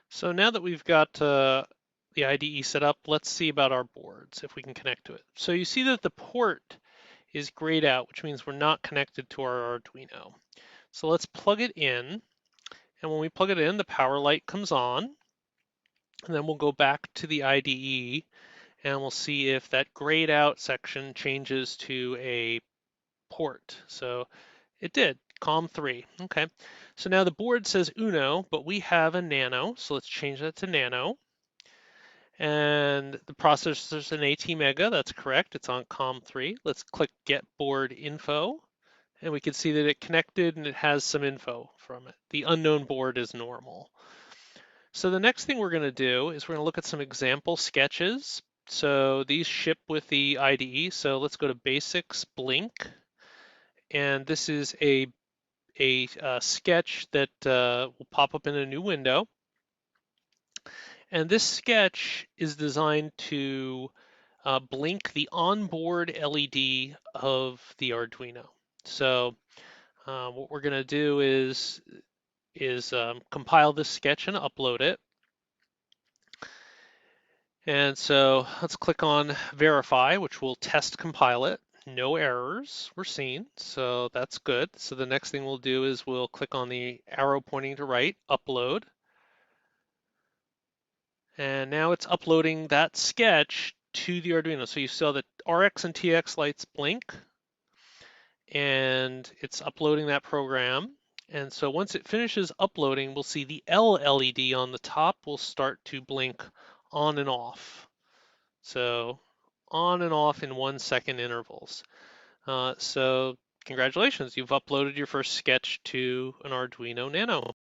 So now that we've got the IDE set up, let's see about our boards, if we can connect to it. So you see that the port is grayed out, which means we're not connected to our Arduino. So let's plug it in. And when we plug it in, the power light comes on. And then we'll go back to the IDE and we'll see if that grayed out section changes to a port. So it did, COM3. Okay, so now the board says Uno, but we have a Nano, so let's change that to Nano. And the processor's an ATmega, that's correct, it's on COM3. Let's click Get Board Info, and we can see that it connected and it has some info from it. The unknown board is normal. So the next thing we're going to do is we're going to look at some example sketches. So these ship with the IDE. So let's go to Basics, Blink, and this is a sketch that will pop up in a new window. And this sketch is designed to blink the onboard LED of the Arduino. So what we're going to do is compile this sketch and upload it. And so let's click on verify, which will test compile it. No errors were seen, so that's good. So the next thing we'll do is we'll click on the arrow pointing to right, upload. And now it's uploading that sketch to the Arduino. So you saw that RX and TX lights blink, and it's uploading that program. And so once it finishes uploading, we'll see the L LED on the top will start to blink on and off. So on and off in 1 second intervals. So congratulations, you've uploaded your first sketch to an Arduino Nano.